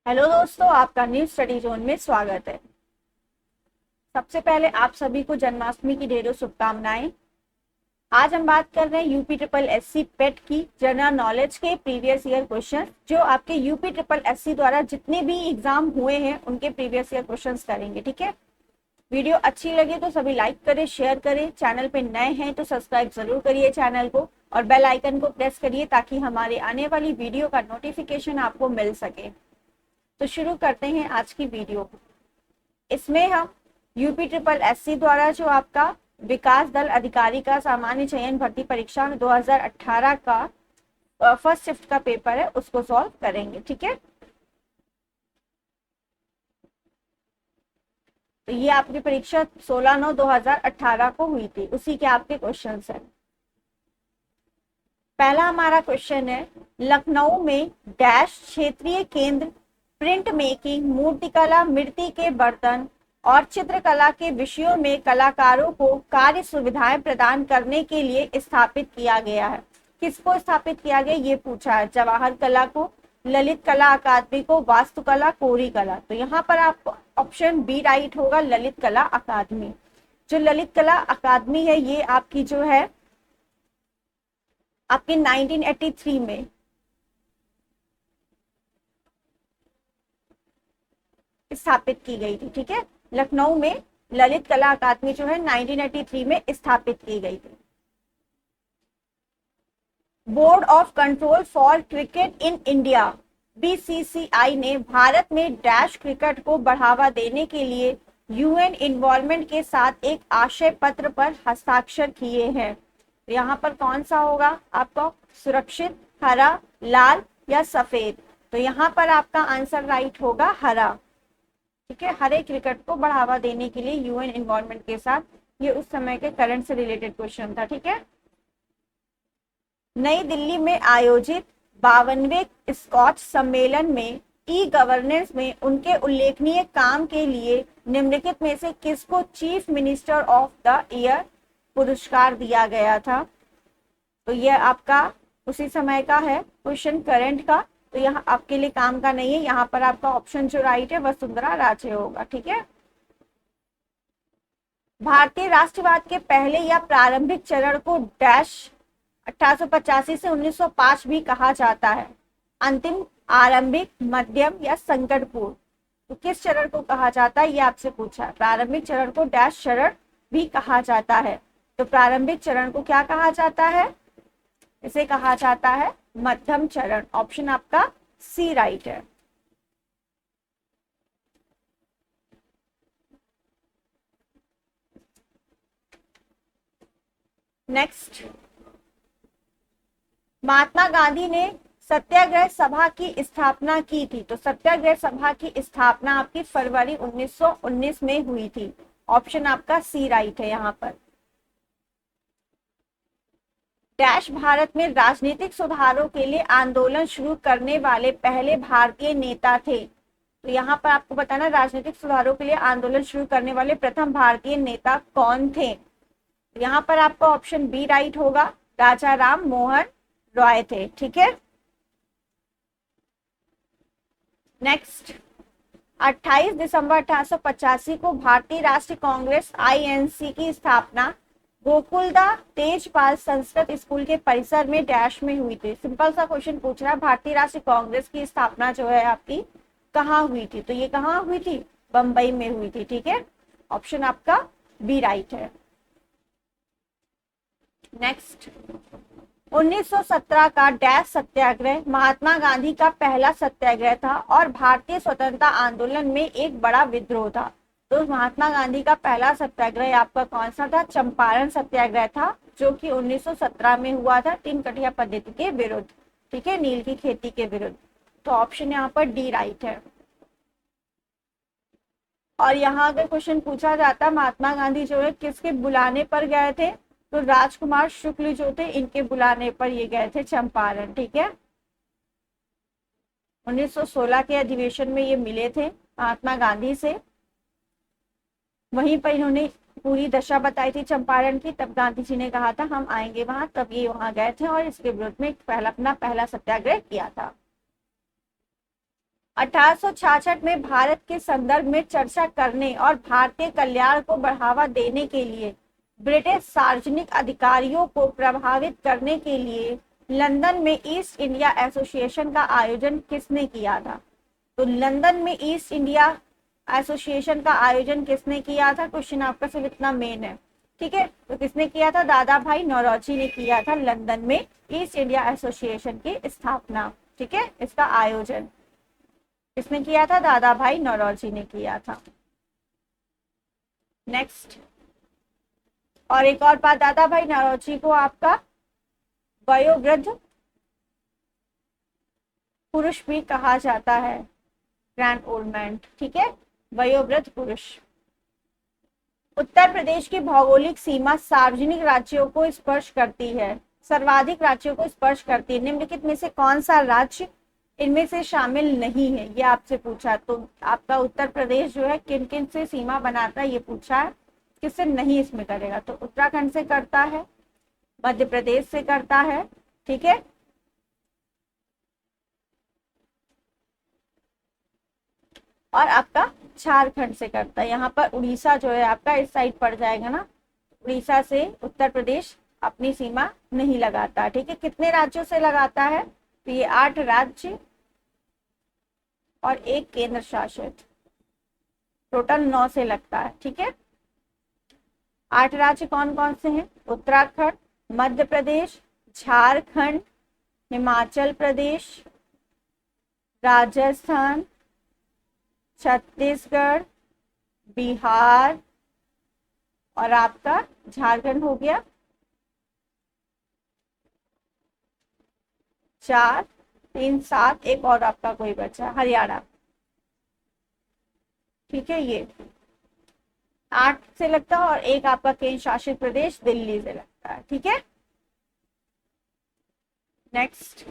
Hello दोस्तों, आपका new study zone में स्वागत है। सबसे पहले आप सभी को जन्माष्टमी की ढेरों शुभकामनाएं। आज हम बात कर रहे हैं यूपी ट्रिपल एससी पेट की जनरल नॉलेज के प्रीवियस ईयर क्वेश्चन, जो आपके यूपी ट्रिपल एससी द्वारा जितने भी एग्जाम हुए हैं उनके प्रीवियस ईयर क्वेश्चंस करेंगे। ठीक है, वीडियो अच्छी लगे तो सभी लाइक करें, शेयर करें। चैनल पे नए हैं तो सब्सक्राइब जरूर करिए चैनल को और बेल आइकन को प्रेस करिए ताकि हमारे आने वाली वीडियो का नोटिफिकेशन आपको मिल सके। तो शुरू करते हैं आज की वीडियो। इसमें हम यूपी ट्रिपल एससी द्वारा जो आपका विकास दल अधिकारी का सामान्य चयन भर्ती परीक्षा 2018 का फर्स्ट शिफ्ट का पेपर है, उसको सॉल्व करेंगे। ठीक है, तो ये आपकी परीक्षा 16/9/2018 को हुई थी, उसी के आपके क्वेश्चन है। पहला हमारा क्वेश्चन है, लखनऊ में डैश क्षेत्रीय केंद्र प्रिंट मेकिंग, मूर्तिकला, मिट्टी के बर्तन और चित्रकला के विषयों में कलाकारों को कार्य सुविधाएं प्रदान करने के लिए स्थापित किया गया है। किसको स्थापित किया गया ये पूछा है। जवाहर कला को, ललित कला अकादमी को, वास्तुकला, कोरी कला। तो यहाँ पर आप ऑप्शन बी राइट होगा, ललित कला अकादमी। जो ललित कला अकादमी है ये आपकी जो है आपकी 1983 में स्थापित की गई थी। ठीक है, लखनऊ में ललित कला अकादमी जो है 1983 में स्थापित की गई थी। Board of control for cricket in India BCCI ने भारत में डैश क्रिकेट को बढ़ावा देने के लिए यूएन इन्वॉल्वमेंट के साथ एक आशय पत्र पर हस्ताक्षर किए हैं। यहाँ पर कौन सा होगा आपका, सुरक्षित, हरा, लाल या सफेद? तो यहाँ पर आपका आंसर राइट होगा हरा। ठीक है, हरे क्रिकेट को बढ़ावा देने के लिए यूएन इन्वॉल्वमेंट के साथ, ये उस समय के करंट से रिलेटेड क्वेश्चन था। ठीक है, नई दिल्ली में आयोजित 52वें स्कॉच सम्मेलन में ई गवर्नेंस में उनके उल्लेखनीय काम के लिए निम्नलिखित में से किसको chief minister of the year पुरस्कार दिया गया था? तो यह आपका उसी समय का है क्वेश्चन, करंट का। तो यहाँ आपके लिए काम का नहीं है, यहाँ पर आपका ऑप्शन जो राइट है वसुंधरा राजे होगा। ठीक है, भारतीय राष्ट्रवाद के पहले या प्रारंभिक चरण को डैश 1885 से 1905 भी कहा जाता है। अंतिम, आरंभिक, मध्यम या संकटपूर्ण? तो किस चरण को कहा जाता है ये आपसे पूछा। प्रारंभिक चरण को डैश चरण भी कहा जाता है। तो प्रारंभिक चरण को क्या कहा जाता है? इसे कहा जाता है मध्यम चरण। ऑप्शन आपका सी राइट है। नेक्स्ट, महात्मा गांधी ने सत्याग्रह सभा की स्थापना की थी। तो सत्याग्रह सभा की स्थापना आपकी फरवरी 1919 में हुई थी। ऑप्शन आपका सी राइट है। यहाँ पर डैश भारत में राजनीतिक सुधारों के लिए आंदोलन शुरू करने वाले पहले भारतीय नेता थे। तो यहाँ पर आपको बताना राजनीतिक सुधारों के लिए आंदोलन शुरू करने वाले प्रथम भारतीय नेता कौन थे? यहाँ पर आपका ऑप्शन बी राइट होगा, राजा राम मोहन रॉय थे। ठीक है, नेक्स्ट, 28 दिसंबर 1885 को भारतीय राष्ट्रीय कांग्रेस आईएनसी की स्थापना गोकुलदा तेजपाल संस्कृत स्कूल के परिसर में डैश में हुई थी। सिंपल सा क्वेश्चन पूछ रहा है, भारतीय राष्ट्रीय कांग्रेस की स्थापना जो है आपकी कहाँ हुई थी? तो ये कहाँ हुई थी? बंबई में हुई थी। ठीक है, ऑप्शन आपका बी राइट है। नेक्स्ट, 1917 का डैश सत्याग्रह महात्मा गांधी का पहला सत्याग्रह था और भारतीय स्वतंत्रता आंदोलन में एक बड़ा विद्रोह था। तो महात्मा गांधी का पहला सत्याग्रह आपका कौन सा था? चंपारण सत्याग्रह था, जो कि 1917 में हुआ था टिनकटिया पद्धति के विरुद्ध। ठीक है, नील की खेती के विरुद्ध। तो ऑप्शन यहाँ पर डी राइट है। और यहाँ अगर क्वेश्चन पूछा जाता महात्मा गांधी जो है किसके बुलाने पर गए थे, तो राजकुमार शुक्ल जो थे इनके बुलाने पर ये गए थे चंपारण। ठीक है, 1916 के अधिवेशन में ये मिले थे महात्मा गांधी से। वहीं पर इन्होंने पूरी दशा बताई थी चंपारण की। तब गांधी जी ने कहा था हम आएंगे वहां, तब ये वहां गए थे और इसके विरुद्ध में अपना पहला सत्याग्रह किया था। 1866 में भारत के संदर्भ में चर्चा करने और भारतीय कल्याण को बढ़ावा देने के लिए ब्रिटिश सार्वजनिक अधिकारियों को प्रभावित करने के लिए लंदन में ईस्ट इंडिया एसोसिएशन का आयोजन किसने किया था? तो लंदन में ईस्ट इंडिया एसोसिएशन का आयोजन किसने किया था? क्वेश्चन आपका सिर्फ इतना मेन है, ठीक है। तो किसने किया था? दादा भाई नौरोजी ने किया था लंदन में ईस्ट इंडिया एसोसिएशन की स्थापना, ठीक है। इसका आयोजन किसने किया था? दादा भाई नौरोजी ने किया था। नेक्स्ट, और एक और बात, दादा भाई नौरोजी को आपका वयोवृद्ध पुरुष भी कहा जाता है, ग्रैंड ओल्ड मैन, ठीक है, वयोवृद्ध पुरुष। उत्तर प्रदेश की भौगोलिक सीमा सार्वजनिक राज्यों को स्पर्श करती है, सर्वाधिक राज्यों को स्पर्श करती है। निम्नलिखित में से कौन सा राज्य इनमें से शामिल नहीं है? ये आपसे पूछा। तो आपका उत्तर प्रदेश जो है किन किन से सीमा बनाता है ये पूछा है, किससे नहीं इसमें करेगा? तो उत्तराखंड से करता है, मध्य प्रदेश से करता है, ठीक है, और आपका झारखंड से करता है। यहाँ पर उड़ीसा जो है आपका इस साइड पड़ जाएगा ना, उड़ीसा से उत्तर प्रदेश अपनी सीमा नहीं लगाता, ठीक है। कितने राज्यों से लगाता है? तो ये 8 राज्य और 1 केंद्र शासित, टोटल 9 से लगता है, ठीक है। 8 राज्य कौन कौन से हैं? उत्तराखंड, मध्य प्रदेश, झारखंड, हिमाचल प्रदेश, राजस्थान, छत्तीसगढ़, बिहार और आपका झारखंड हो गया 4, 3, 7, एक और आपका कोई बचा हरियाणा, ठीक है। ये 8 से लगता है और एक आपका केंद्र शासित प्रदेश दिल्ली से लगता है, ठीक है। नेक्स्ट,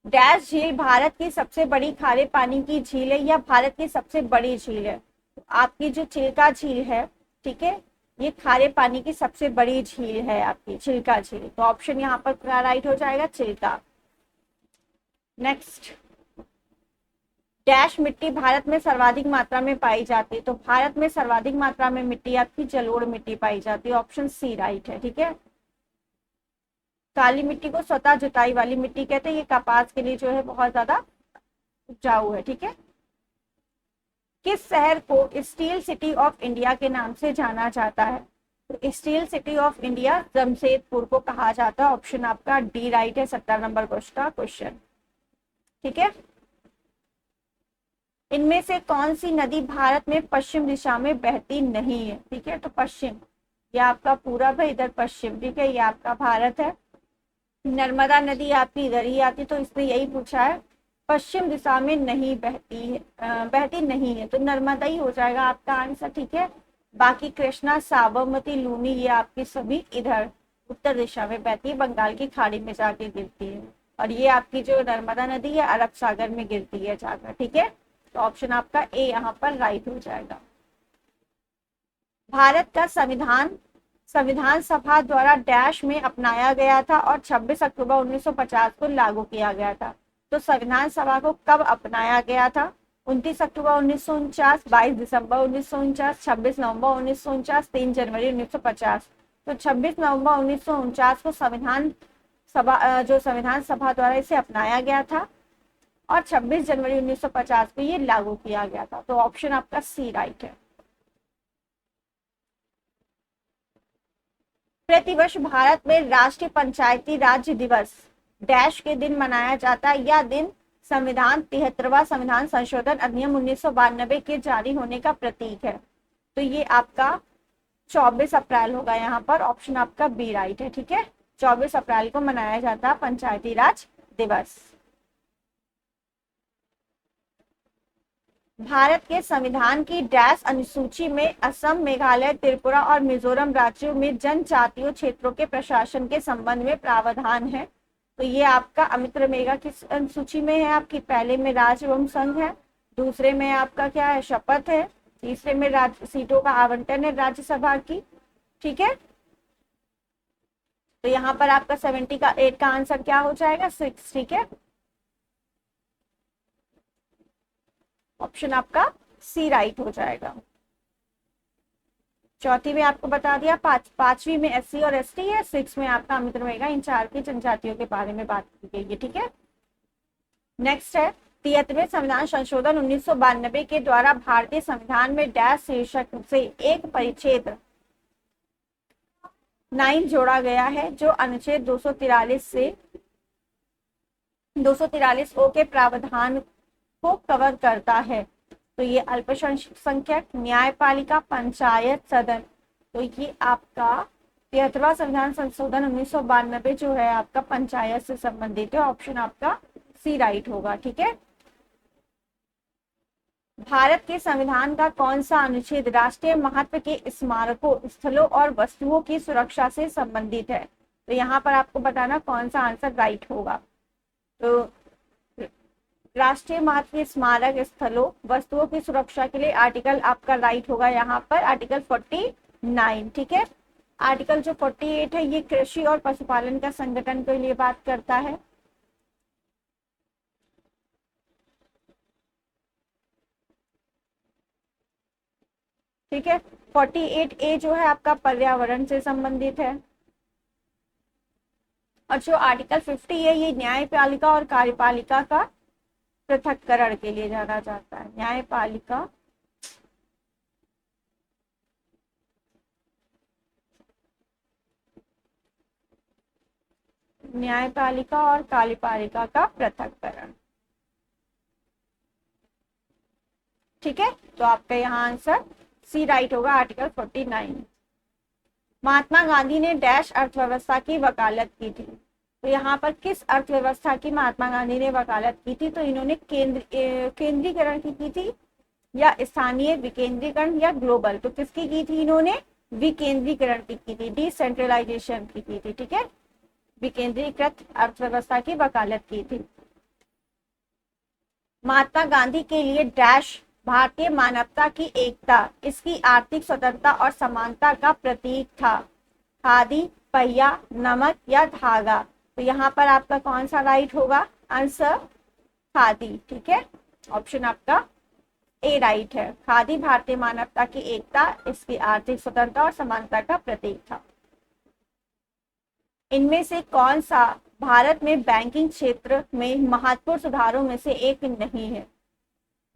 डैश झील भारत की सबसे बड़ी खारे पानी की झील है या भारत की सबसे बड़ी झील है? तो आपकी जो चिल्का झील है, ठीक है, ये खारे पानी की सबसे बड़ी झील है आपकी चिल्का झील। तो ऑप्शन यहाँ पर क्या राइट हो जाएगा? चिल्का। नेक्स्ट, डैश मिट्टी भारत में सर्वाधिक मात्रा में पाई जाती है? तो भारत में सर्वाधिक मात्रा में मिट्टी आपकी जलोढ़ मिट्टी पाई जाती है, ऑप्शन सी राइट है, ठीक है। काली मिट्टी को स्वतः जुताई वाली मिट्टी कहते हैं, ये कपास के लिए जो है बहुत ज्यादा उपजाऊ है, ठीक है। किस शहर को स्टील सिटी ऑफ इंडिया के नाम से जाना जाता है? तो steel city of India Jamshedpur को कहा जाता है, ऑप्शन आपका डी राइट है 17 नंबर का क्वेश्चन, ठीक है। इनमें से कौन सी नदी भारत में पश्चिम दिशा में बहती नहीं है? ठीक है, तो पश्चिम, ये आपका पूरब है, इधर पश्चिम, ठीक है, ये आपका भारत है। नर्मदा नदी आपकी इधर ही आती, तो इसने यही पूछा है पश्चिम दिशा में नहीं बहती है, बहती नहीं है, तो नर्मदा ही हो जाएगा आपका आंसर, ठीक है। बाकी कृष्णा, साबरमती, लूनी ये आपकी सभी इधर उत्तर दिशा में बहती है, बंगाल की खाड़ी में जाके गिरती है, और ये आपकी जो नर्मदा नदी है अरब सागर में गिरती है जाकर, ठीक है। तो ऑप्शन आपका ए यहाँ पर राइट हो जाएगा। भारत का संविधान सभा द्वारा डैश में अपनाया गया था और 26 अक्टूबर 1950 को लागू किया गया था। तो संविधान सभा को कब अपनाया गया था? 29 अक्टूबर 1949, 22 दिसंबर 1949, 26 नवंबर 1949, 3 जनवरी 1950। तो 26 नवंबर 1949 को संविधान सभा द्वारा इसे अपनाया गया था और 26 जनवरी 1950 को ये लागू किया गया था। तो ऑप्शन आपका सी राइट है। प्रतिवर्ष भारत में राष्ट्रीय पंचायती राज दिवस डैश के दिन मनाया जाता है। यह दिन संविधान 73वां संविधान संशोधन अधिनियम 1992 के जारी होने का प्रतीक है। तो ये आपका 24 अप्रैल होगा यहाँ पर, ऑप्शन आपका बी राइट है, ठीक है। 24 अप्रैल को मनाया जाता है पंचायती राज दिवस। भारत के संविधान की डैश अनुसूची में असम, मेघालय, त्रिपुरा और मिजोरम राज्यों में जनजातीय क्षेत्रों के प्रशासन के संबंध में प्रावधान है। तो ये आपका अमित्र मेगा किस अनुसूची में है? आपकी पहले में राज्य एवं संघ है, दूसरे में आपका क्या है? शपथ है, तीसरे में सीटों का आवंटन है राज्यसभा की, ठीक है। तो यहाँ पर आपका 78 का आंसर क्या हो जाएगा? 6, ठीक है। ऑप्शन आपका सी राइट हो जाएगा। चौथी में आपको बता दिया, पांचवी में एससी और एसटी है, 6 में आपका अमित्र रहेगा। इन 4 की जनजातियों के बारे में बात की गई है, ठीक है। नेक्स्ट है 73वें संविधान संशोधन 1992 के द्वारा भारतीय संविधान में डैश शीर्षक से एक परिच्छेद 9 जोड़ा गया है, जो अनुच्छेद 243 से 243 ओ के प्रावधान को कवर करता है। तो ये अल्पसंख्यक, न्यायपालिका, पंचायत सदन। तो ये आपका 73वां संविधान संशोधन 1992 जो है आपका पंचायत से संबंधित है। ऑप्शन आपका सी राइट होगा, ठीक है। भारत के संविधान का कौन सा अनुच्छेद राष्ट्रीय महत्व के स्मारकों, स्थलों और वस्तुओं की सुरक्षा से संबंधित है? तो यहाँ पर आपको बताना कौन सा आंसर राइट होगा। तो राष्ट्रीय महत्व के स्मारक, स्थलों, वस्तुओं की सुरक्षा के लिए आर्टिकल आपका राइट होगा यहाँ पर आर्टिकल 49, ठीक है। आर्टिकल जो 48 है ये कृषि और पशुपालन का संगठन के लिए बात करता है। ठीक है, 48A जो है आपका पर्यावरण से संबंधित है। और जो आर्टिकल 50 है ये न्यायपालिका और कार्यपालिका का पृथक्करण के लिए जाना जाता है। न्यायपालिका और कार्यपालिका का पृथक्करण, ठीक है। तो आपका यहाँ आंसर सी राइट होगा आर्टिकल 49। महात्मा गांधी ने डैश अर्थव्यवस्था की वकालत की थी। तो यहाँ पर किस अर्थव्यवस्था की महात्मा गांधी ने वकालत की थी? तो इन्होंने केंद्रीकरण की थी, या स्थानीय विकेंद्रीकरण, या ग्लोबल। तो किसकी की थी इन्होंने? विकेंद्रीकरण की थी, डिसेंट्रलाइजेशन की थी, ठीक है। विकेंद्रीकृत अर्थव्यवस्था की वकालत की थी। महात्मा गांधी के लिए डैश भारतीय मानवता की एकता, इसकी आर्थिक स्वतंत्रता और समानता का प्रतीक था। खादी, पहिया, नमक या धागा। तो यहाँ पर आपका कौन सा राइट होगा आंसर? खादी, ठीक है। ऑप्शन आपका ए राइट है। खादी भारतीय मानवता की एकता, इसकी आर्थिक स्वतंत्रता और समानता का प्रतीक था। इनमें से कौन सा भारत में बैंकिंग क्षेत्र में महत्वपूर्ण सुधारों में से एक नहीं है?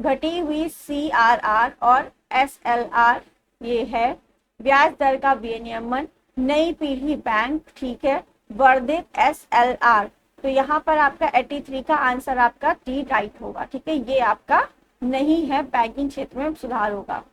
घटी हुई CRR और SLR ये है, ब्याज दर का विनियमन, नई पीढ़ी बैंक, ठीक है, वर्धित SLR। तो यहाँ पर आपका 83 का आंसर आपका डी राइट होगा, ठीक है। ये आपका नहीं है, बैंकिंग क्षेत्र में सुधार होगा।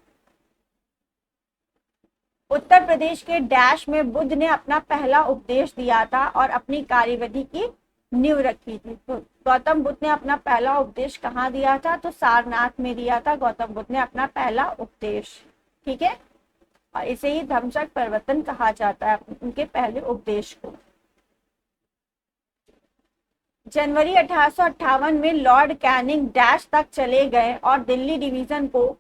उत्तर प्रदेश के डैश में बुद्ध ने अपना पहला उपदेश दिया था और अपनी कार्यविधि की नींव रखी थी। तो गौतम बुद्ध ने अपना पहला उपदेश कहाँ दिया था? तो सारनाथ में दिया था गौतम बुद्ध ने अपना पहला उपदेश, ठीक है। और इसे ही धम्मचक्र प्रवर्तन कहा जाता है, उनके पहले उपदेश को। जनवरी 1858 में लॉर्ड कैनिंग डैश तक चले गए और दिल्ली डिवीजन को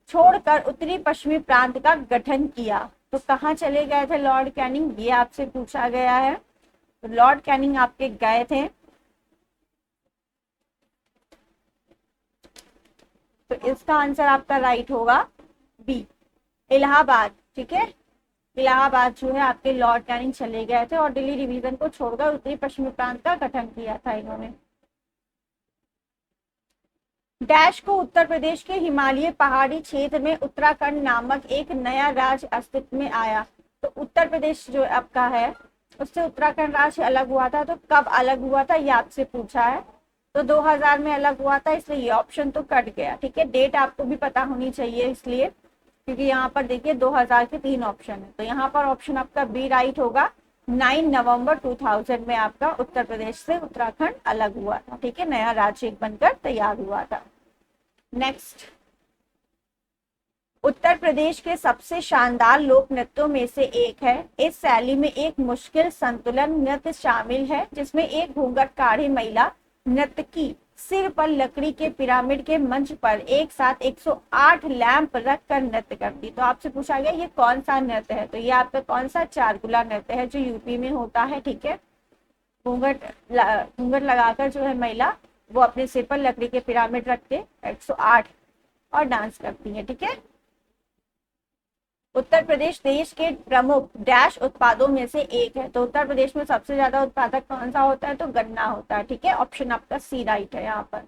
छोड़कर उत्तरी पश्चिमी प्रांत का गठन किया। तो कहाँ चले गए थे लॉर्ड कैनिंग? ये आपसे पूछा गया है। तो लॉर्ड कैनिंग आपके गए थे, तो इसका आंसर आपका राइट होगा बी, इलाहाबाद, ठीक है। इलाहाबाद जो है आपके लॉर्ड कैनिंग चले गए थे और दिल्ली डिवीजन को छोड़कर उत्तरी पश्चिमी प्रांत का गठन किया था इन्होंने। डैश को उत्तर प्रदेश के हिमालय पहाड़ी क्षेत्र में उत्तराखंड नामक एक नया राज्य अस्तित्व में आया। तो उत्तर प्रदेश जो आपका है उससे उत्तराखंड राज्य अलग हुआ था। तो कब अलग हुआ था ये आपसे पूछा है। तो 2000 में अलग हुआ था, इसलिए ये ऑप्शन तो कट गया, ठीक है। डेट आपको भी पता होनी चाहिए इसलिए, क्योंकि यहाँ पर देखिए 2000 के 3 ऑप्शन है। तो यहाँ पर ऑप्शन आपका बी राइट होगा। 9 नवंबर 2000 में आपका उत्तर प्रदेश से उत्तराखंड अलग हुआ था, ठीक है, नया राज्य बनकर तैयार हुआ था। नेक्स्ट, उत्तर प्रदेश के सबसे शानदार लोक नृत्यों में से एक है। इस शैली में एक मुश्किल संतुलन नृत्य शामिल है, जिसमें एक घूंघटकाढ़ी महिला नर्तकी सिर पर लकड़ी के पिरामिड के मंच पर एक साथ 108 लैंप रखकर नृत्य करती। तो आपसे पूछा गया ये कौन सा नृत्य है? तो ये आपका कौन सा चारकुला नृत्य है जो यूपी में होता है, ठीक है। घूंघट लगाकर जो है महिला वो अपने सिर पर लकड़ी के पिरामिड रख के 108 और डांस करती हैं, ठीक है। उत्तर प्रदेश देश के प्रमुख डैश उत्पादों में से एक है। तो उत्तर प्रदेश में सबसे ज्यादा उत्पादक कौन सा होता है, तो गन्ना होता है, ठीक है। ऑप्शन आपका सी राइट है यहाँ पर।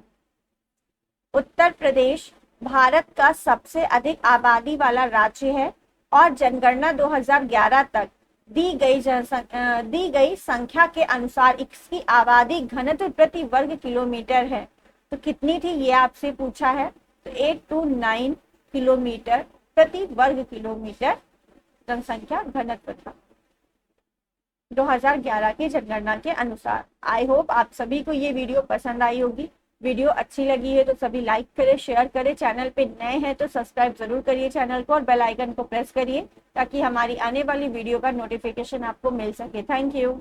उत्तर प्रदेश भारत का सबसे अधिक आबादी वाला राज्य है और जनगणना 2011 तक दी गई संख्या के अनुसार इसकी आबादी घनत्व प्रति वर्ग किलोमीटर है। तो कितनी थी ये आपसे पूछा है, तो 829 किलोमीटर प्रति वर्ग किलोमीटर जनसंख्या घनत्व था 2011 की जनगणना के अनुसार। आई होप आप सभी को ये वीडियो पसंद आई होगी। वीडियो अच्छी लगी है तो सभी लाइक करें, शेयर करें। चैनल पे नए हैं तो सब्सक्राइब जरूर करिए चैनल को और बेल आइकन को प्रेस करिए ताकि हमारी आने वाली वीडियो का नोटिफिकेशन आपको मिल सके। Thank you.